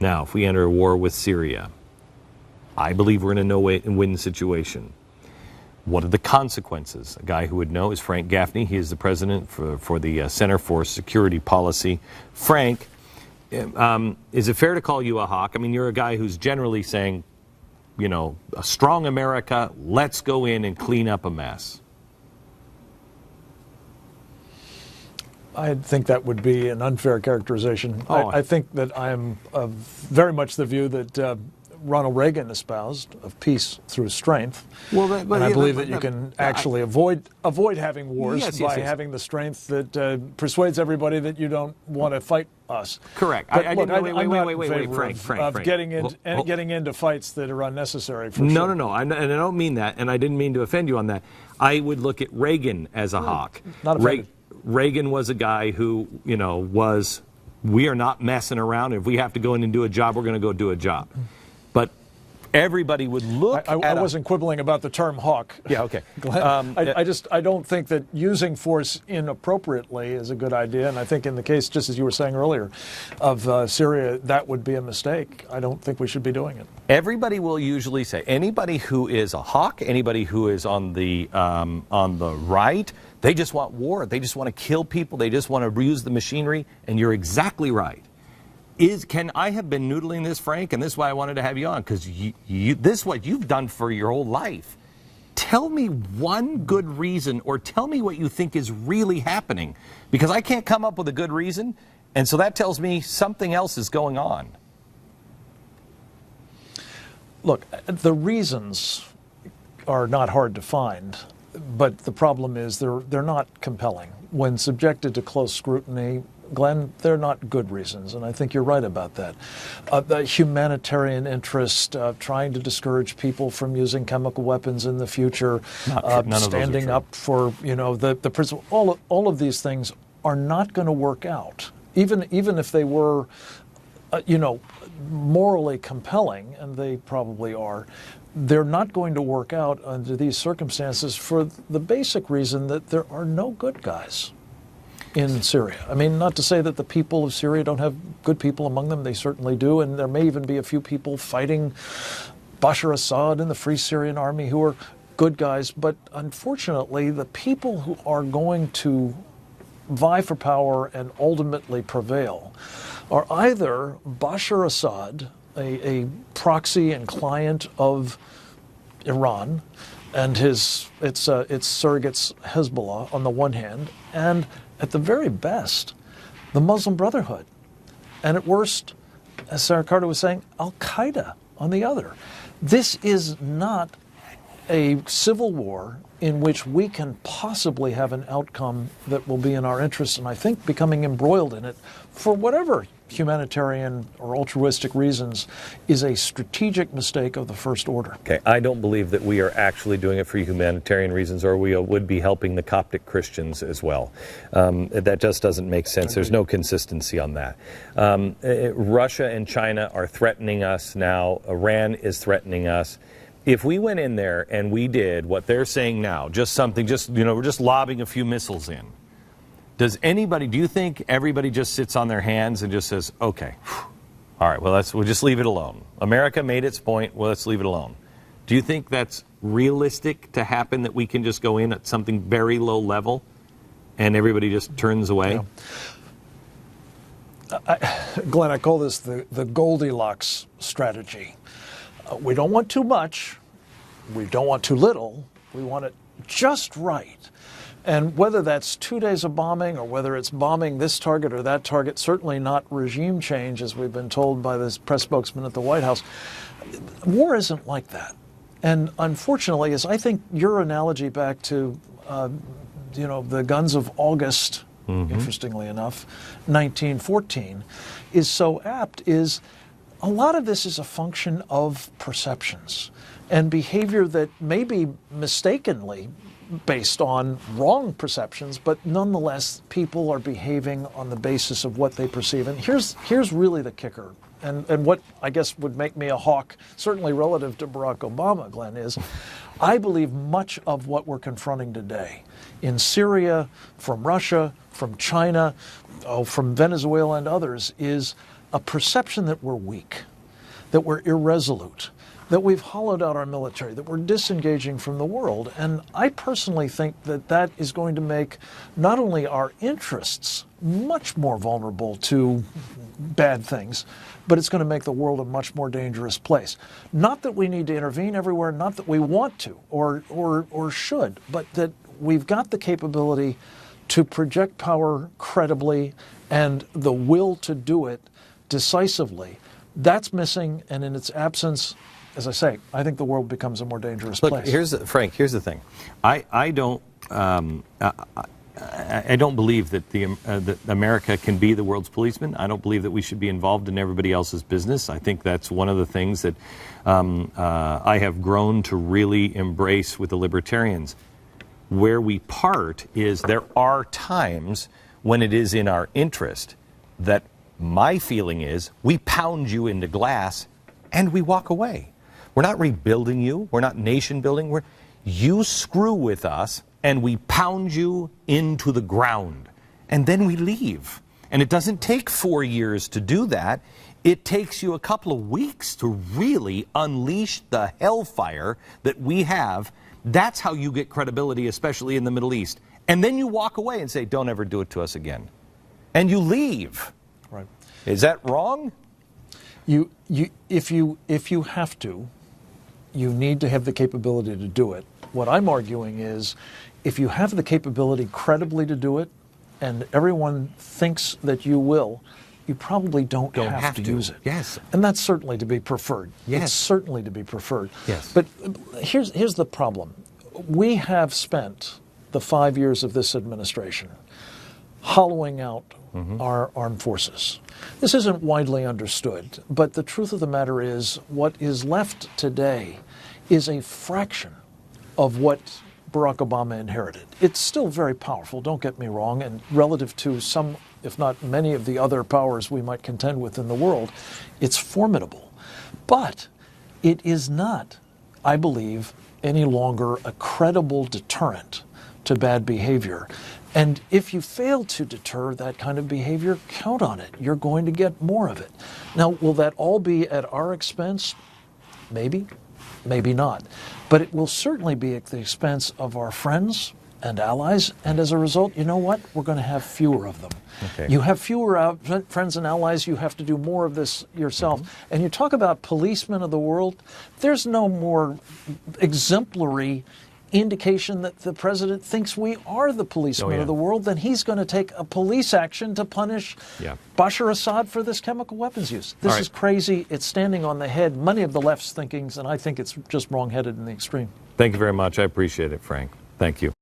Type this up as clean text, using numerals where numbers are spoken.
Now, if we enter a war with Syria, I believe we're in a no-win situation. What are the consequences? A guy who would know is Frank Gaffney. He is the president for the Center for Security Policy. Frank, is it fair to call you a hawk? I mean, you're a guy who's generally saying, you know, a strong America, let's go in and clean up a mess. I think that would be an unfair characterization. I think that I'm of very much the view that Ronald Reagan espoused, of peace through strength. Well, and I believe that you can actually avoid having wars by having the strength that persuades everybody that you don't want to fight us. Correct. Wait, Frank. Getting into fights that are unnecessary. No. And I don't mean that, and I didn't mean to offend you on that. I would look at Reagan as a hawk. Not offended. Reagan was a guy who, you know, we are not messing around. If we have to go in and do a job, we're going to go do a job. But everybody would look I wasn't quibbling about the term hawk. Yeah, okay. I don't think that using force inappropriately is a good idea, and I think in the case, just as you were saying earlier, of Syria, that would be a mistake. I don't think we should be doing it. Everybody will usually say, anybody who is a hawk, anybody who is on the right, they just want war. They just want to kill people. They just want to use the machinery, and you're exactly right. Can I have been noodling this, Frank? And this is why I wanted to have you on, because this is what you've done for your whole life. Tell me one good reason, or tell me what you think is really happening, because I can't come up with a good reason, and so that tells me something else is going on. Look, the reasons are not hard to find, but the problem is they're not compelling. When subjected to close scrutiny, Glenn, they're not good reasons, and I think you're right about that. The humanitarian interest, trying to discourage people from using chemical weapons in the future, standing up for, you know, the principle. All of these things are not going to work out, even if they were, you know, morally compelling, and they probably are. They're not going to work out under these circumstances for the basic reason that there are no good guys in Syria. I mean, not to say that the people of Syria don't have good people among them. They certainly do, and there may even be a few people fighting Bashar Assad and the Free Syrian Army who are good guys, but unfortunately the people who are going to vie for power and ultimately prevail are either Bashar Assad, a proxy and client of Iran and its surrogates Hezbollah on the one hand, and at the very best, the Muslim Brotherhood, and at worst, as Sarah Carter was saying, Al-Qaeda on the other. This is not a civil war in which we can possibly have an outcome that will be in our interest, and I think becoming embroiled in it for whatever humanitarian or altruistic reasons is a strategic mistake of the first order. Okay, I don't believe that we are actually doing it for humanitarian reasons, or we would be helping the Coptic Christians as well. That just doesn't make sense. There's no consistency on that. Russia and China are threatening us now. Iran is threatening us. If we went in there and we did what they're saying now, we're just lobbing a few missiles in, do you think everybody just sits on their hands and just says, okay, all right, well, we'll just leave it alone. America made its point, well, let's leave it alone. Do you think that's realistic to happen, that we can just go in at something very low level and everybody just turns away? Yeah. Glenn, I call this the Goldilocks strategy. We don't want too much, we don't want too little, we want it just right. And whether that's 2 days of bombing or whether it's bombing this target or that target, certainly not regime change, as we've been told by this press spokesman at the White House. War isn't like that. And unfortunately, as I think your analogy back to, the guns of August, interestingly enough, 1914, is so apt, is a lot of this is a function of perceptions and behavior that may be mistakenly based on wrong perceptions, but nonetheless, people are behaving on the basis of what they perceive. And here's really the kicker, and what I guess would make me a hawk, certainly relative to Barack Obama, Glenn, is I believe much of what we're confronting today in Syria, from Russia, from China, from Venezuela and others, is a perception that we're weak, that we're irresolute, that we've hollowed out our military, that we're disengaging from the world. And I personally think that that is going to make not only our interests much more vulnerable to bad things, but it's going to make the world a much more dangerous place. Not that we need to intervene everywhere, not that we want to or should, but that we've got the capability to project power credibly and the will to do it decisively. That's missing, and in its absence, as I say, I think the world becomes a more dangerous place. Frank, here's the thing. I don't believe that that America can be the world's policeman. I don't believe that we should be involved in everybody else's business. I think that's one of the things that I have grown to really embrace with the libertarians. Where we part is there are times when it is in our interest that my feeling is we pound you into glass and we walk away. We're not rebuilding you. We're not nation building. You screw with us and we pound you into the ground. And then we leave. And it doesn't take 4 years to do that. It takes you a couple of weeks to really unleash the hellfire that we have. That's how you get credibility, especially in the Middle East. And then you walk away and say, don't ever do it to us again. And you leave. Right. Is that wrong? If you have to, you need to have the capability to do it. What I'm arguing is, if you have the capability credibly to do it, and everyone thinks that you will, you probably don't have to use it. Yes. And that's certainly to be preferred. Yes. It's certainly to be preferred. Yes. But here's the problem. We have spent the 5 years of this administration hollowing out our armed forces. This isn't widely understood, but the truth of the matter is what is left today is a fraction of what Barack Obama inherited. It's still very powerful, don't get me wrong, and relative to some, if not many of the other powers we might contend with in the world, it's formidable. But it is not, I believe, any longer a credible deterrent to bad behavior. And if you fail to deter that kind of behavior, count on it. You're going to get more of it. Now, will that all be at our expense? Maybe, maybe not. But it will certainly be at the expense of our friends and allies. And as a result, you know what? We're going to have fewer of them. Okay. You have fewer friends and allies. You have to do more of this yourself. And you talk about policemen of the world. There's no more exemplary indication that the president thinks we are the policemen of the world, then he's going to take a police action to punish Bashar Assad for this chemical weapons use. This is crazy. It's standing on the head many of the left's thinkings, and I think it's just wrong-headed in the extreme. Thank you very much. I appreciate it, Frank. Thank you.